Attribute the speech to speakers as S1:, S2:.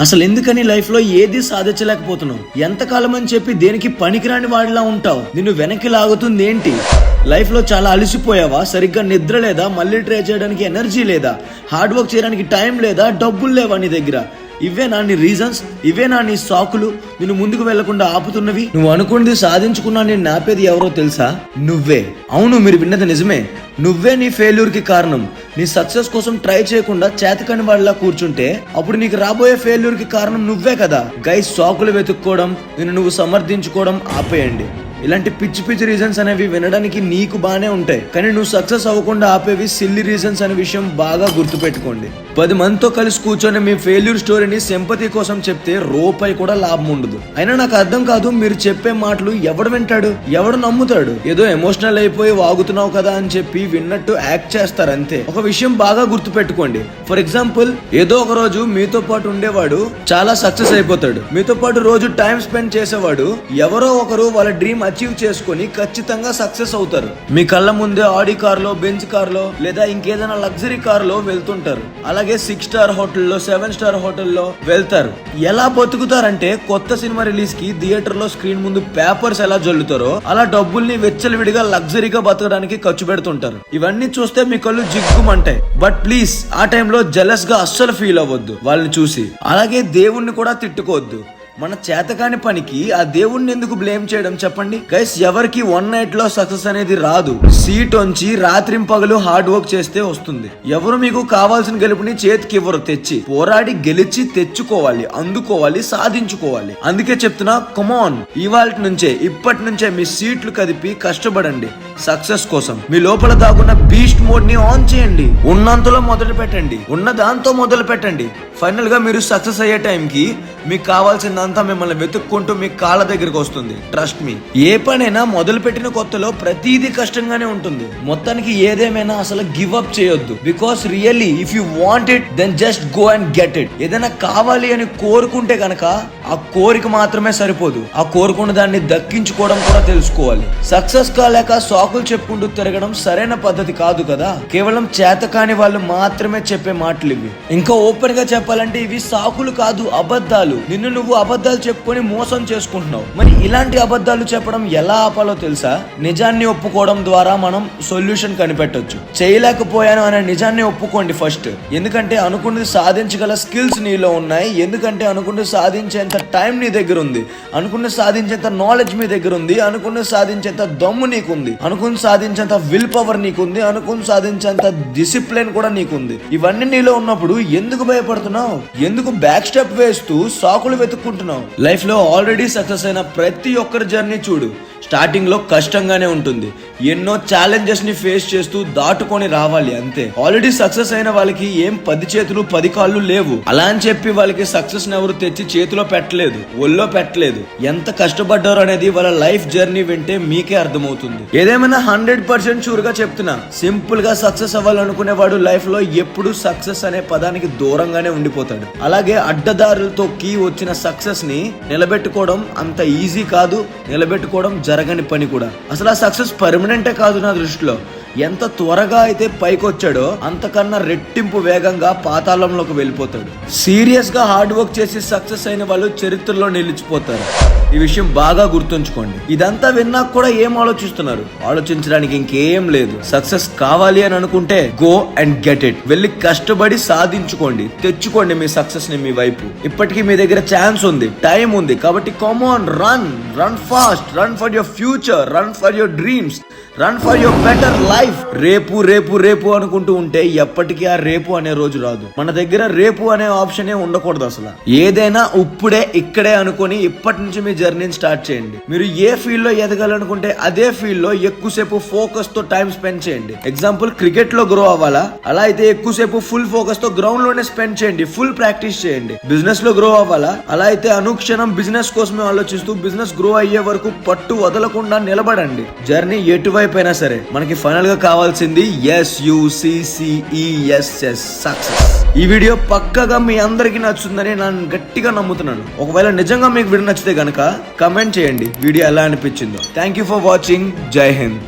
S1: అసలు ఎందుకని లైఫ్ లో ఏది సాధించలేకపోతున్నావు? ఎంతకాలం అని చెప్పి దేనికి పనికిరాని వాడిలా ఉంటావు? నిన్ను వెనక్కి లాగుతుంది ఏంటి? లైఫ్ లో చాలా అలసిపోయావా? సరిగ్గా నిద్ర లేదా? మళ్ళీ ట్రై చేయడానికి ఎనర్జీ లేదా? హార్డ్ వర్క్ చేయడానికి టైం లేదా? డబ్బులు లేవా నీ దగ్గర? ఇవేనా నీ రీజన్స్? ఇవేనా నీ సాకులు నిన్ను ముందుకు వెళ్లకుండా ఆపుతున్నవి? నువ్వు అనుకున్నది సాధించుకున్నా నేను నాపేది ఎవరో తెలుసా? నువ్వే. అవును, మీరు విన్నది నిజమే. నువ్వే నీ ఫెయిల్యూర్ కి కారణం. నీ సక్సెస్ కోసం ట్రై చేయకుండా చేతకని వాళ్ళ కూర్చుంటే అప్పుడు నీకు రాబోయే ఫెయిల్యూర్ కి కారణం నువ్వే కదా. గైస్, సాకులు వెతుక్కోవడం, నిన్ను నువ్వు సమర్థించుకోవడం ఆపేయండి. ఇలాంటి పిచ్చి పిచ్చి రీజన్స్ అనేవి వినడానికి నీకు బానే ఉంటాయి, కానీ నువ్వు సక్సెస్ అవ్వకుండా ఆపేవి సిల్లీ రీజన్స్ అనే విషయం బాగా గుర్తుపెట్టుకోండి. 10 మందితో కలిసి కూర్చొని మీ ఫెయిల్యూర్ స్టోరీని సింపతి కోసం చెప్తే రూపాయి కూడా లాభం ఉండదు. అయినా నాకు అర్థం కాదు, మీరు చెప్పే మాటలు ఎవడు వింటాడు, ఎవడు నమ్ముతాడు? ఏదో ఎమోషనల్ అయిపోయి వాగుతున్నావు కదా అని చెప్పి విన్నట్టు యాక్ట్ చేస్తారు అంతే. ఒక విషయం బాగా గుర్తుపెట్టుకోండి. ఫర్ ఎగ్జాంపుల్, ఏదో ఒక రోజు మీతో పాటు ఉండేవాడు చాలా సక్సెస్ అయిపోతాడు. మీతో పాటు రోజు టైం స్పెండ్ చేసేవాడు ఎవరో ఒకరు వాళ్ళ డ్రీమ్ అచీవ్ చేసుకుని ఖచ్చితంగా సక్సెస్ అవుతారు. మీ కళ్ళ ముందే ఆడి కార్లో, బెంచ్ కార్లో లేదా ఇంకేదైనా లగ్జరీ కార్లో వెళ్తుంటారు. అలాగే 6 స్టార్ హోటల్లో, 7 స్టార్ హోటల్లో వెళ్తారు. ఎలా బతుకుతారంటే, కొత్త సినిమా రిలీజ్ కి థియేటర్ లో స్క్రీన్ ముందు పేపర్స్ ఎలా జల్లుతారో అలా డబ్బుల్ని వెచ్చలవిడిగా లగ్జరీగా బతకడానికి ఖర్చు పెడుతుంటారు. ఇవన్నీ చూస్తే మీ కళ్ళు జిగ్గుమంటాయి. బట్ ప్లీజ్, ఆ టైంలో జెలస్ గా అస్సలు ఫీల్ అవ్వద్దు వాళ్ళని చూసి. అలాగే దేవుణ్ణి కూడా తిట్టుకోవద్దు. మన చేతకాని పనికి ఆ దేవుణ్ణి ఎందుకు బ్లేమ్ చేయడం చెప్పండి? గైస్, ఎవరికి 1 night లో సక్సెస్ అనేది రాదు. సీట్ ఉంచి రాత్రింపగలు హార్డ్ వర్క్ చేస్తే వస్తుంది. ఎవరు మీకు కావాల్సిన గెలుపుని చేతికి ఇవ్వరు. తెచ్చి పోరాడి గెలిచి తెచ్చుకోవాలి, అందుకోవాలి, సాధించుకోవాలి. అందుకే చెప్తున్నా, కమాన్, ఇప్పటి నుంచే మీ సీట్లు కదిపి కష్టపడండి సక్సెస్ కోసం. మీ లోపల దాగున్న బీస్ట్ మోడ్ ని ఆన్ చేయండి. ఉన్నంతలో మొదలు పెట్టండి, ఉన్న దాంతో మొదలు పెట్టండి. ఫైనల్ గా మీరు సక్సెస్ అయ్యే టైంకి మీకు కావాల్సిందంతా మిమ్మల్ని వెతుక్కుంటూ మీ కాళ్ళ దగ్గరికి వస్తుంది. Trust me. ఏ పనైనా మొదలు పెట్టిన కొత్తలో ప్రతిదీ కష్టంగానే ఉంటుంది. మొత్తానికి ఏదేమైనా అసలు గివ్ అప్ చేయొద్దు. Because really if you want it, then just go and get it. ఏదైనా కావాలి అని కోరుకుంటే గనక ఆ కోరిక మాత్రమే సరిపోదు, ఆ కోరుకున్న దాన్ని దక్కించుకోవడం కూడా తెలుసుకోవాలి. సక్సెస్ కాలేక సాకులు చెప్పుకుంటూ తిరగడం సరైన పద్ధతి కాదు కదా. కేవలం చేతకాని వాళ్ళు మాత్రమే చెప్పే మాటలు ఇవి. ఇంకా ఓపెన్ గా చెప్పాలంటే ఇవి సాకులు కాదు, అబద్ధాలు. నిన్ను నువ్వు అబద్ధాలు చెప్పుకొని మోసం చేసుకుంటున్నావు. మరి ఇలాంటి అబద్ధాలు చెప్పడం ఎలా ఆపాలో తెలుసా? నిజాన్ని ఒప్పుకోవడం ద్వారా మనం సొల్యూషన్ కనిపెట్టొచ్చు. చేయలేకపోయాను అనే నిజాన్ని ఒప్పుకోండి ఫస్ట్. ఎందుకంటే అనుకున్నది సాధించగల స్కిల్స్ నీలో ఉన్నాయి. ఎందుకంటే అనుకున్నది సాధించేంత టైం నీ దగ్గర ఉంది. అనుకున్నది సాధించేంత నాలెడ్జ్ మీ దగ్గర ఉంది. అనుకున్నది సాధించేంత దమ్ము నీకుంది. అనుకున్నది సాధించేంత విల్ పవర్ నీకుంది. అనుకున్నది సాధించేంత డిసిప్లిన్ కూడా నీకుంది. ఇవన్నీ నీలో ఉన్నప్పుడు ఎందుకు భయపడుతున్నావు? ఎందుకు బ్యాక్ స్టెప్ వేస్తూ సాకులు వెతుక్కుంటున్నావు? లైఫ్ లో ఆల్రెడీ సక్సెస్ అయిన ప్రతి ఒక్కరి జర్నీ చూడు. స్టార్టింగ్ లో కష్టంగానే ఉంటుంది. ఎన్నో ఛాలెంజెస్ ని ఫేస్ చేస్తూ దాటుకొని రావాలి అంతే. ఆల్రెడీ సక్సెస్ అయిన వాళ్ళకి ఏం 10 చేతులు 10 కాళ్ళు లేవు. అలా అని చెప్పి వాళ్ళకి సక్సెస్ ఎవరు తెచ్చి చేతిలో పెట్టలేదు, ఒళ్ళో పెట్టలేదు. ఎంత కష్టపడ్డారు అనేది వాళ్ళ లైఫ్ జర్నీ వింటే మీకే అర్థమవుతుంది. ఏదేమైనా 100% షూర్ గా చెప్తున్నా, సింపుల్ గా సక్సెస్ అవ్వాలనుకునేవాడు లైఫ్ లో ఎప్పుడు సక్సెస్ అనే పదానికి దూరంగానే ఉండిపోతాడు. అలాగే అడ్డదారులతో వచ్చిన సక్సెస్ ని నిలబెట్టుకోవడం అంత ఈజీ కాదు. నిలబెట్టుకోవడం జరగని పని కూడా. అసలు ఆ సక్సెస్ పర్మనెంటే కాదు నా దృష్టిలో. ఎంత త్వరగా అయితే పైకి వచ్చాడో అంతకన్నా రెట్టింపు వేగంగా పాతాళంలోకి వెళ్ళిపోతాడు. సీరియస్ గా హార్డ్ వర్క్ చేసి సక్సెస్ అయిన వాళ్ళు చరిత్రలో నిలిచిపోతారు. ఈ విషయం బాగా గుర్తుంచుకోండి. ఇదంతా విన్నాక కూడా ఏం ఆలోచిస్తున్నారు? ఆలోచించడానికి ఇంకేం లేదు. సక్సెస్ కావాలి అని అనుకుంటే గో అండ్ గెట్ ఇట్. వెళ్ళి కష్టపడి సాధించుకోండి, తెచ్చుకోండి మీ సక్సెస్ ని మీ వైపు. ఇప్పటికీ మీ దగ్గర ఛాన్స్ ఉంది, టైం ఉంది. కాబట్టి come on, run fast, run for your future, run for your dreams, run for your better life. రేపు రేపు రేపు అనుకుంటూ ఉంటే ఎప్పటికీ ఆ రేపు అనే రోజు రాదు. మన దగ్గర రేపు అనే ఆప్షన్ ఉండకూడదు అసలు. ఏదైనా ఇప్పుడే ఇక్కడే అనుకుని ఇప్పటి నుంచి మీ జర్నీని స్టార్ట్ చేయండి. మీరు ఏ ఫీల్డ్ లో ఎదగాలనుకుంటే అదే ఫీల్డ్ లో ఎక్కువసేపు ఫోకస్ తో టైం స్పెండ్ చేయండి. ఎగ్జాంపుల్, క్రికెట్ లో గ్రో అవ్వాలా? అలా అయితే ఎక్కువసేపు ఫుల్ ఫోకస్ తో గ్రౌండ్ లోనే స్పెండ్ చేయండి, ఫుల్ ప్రాక్టీస్ చేయండి. బిజినెస్ లో గ్రో అవ్వాలా? అలా అయితే అనుక్షణం బిజినెస్ కోసమే ఆలోచిస్తూ బిజినెస్ గ్రో అయ్యే వరకు పట్టు వదలకుండా నిలబడండి. జర్నీ ఎటువైపు అయినా సరే మనకి ఫైనల్ గా కావాల్సింది SUCCESS, సక్సెస్. ఈ వీడియో పక్కగా మీ అందరికి నచ్చుతుందని నేను గట్టిగా నమ్ముతున్నాను. ఒకవేళ నిజంగా మీకు వీడియో నచ్చితే గనక కమెంట్ చేయండి వీడియో ఎలా అనిపించిందో. Thank you for watching. జై హింద్.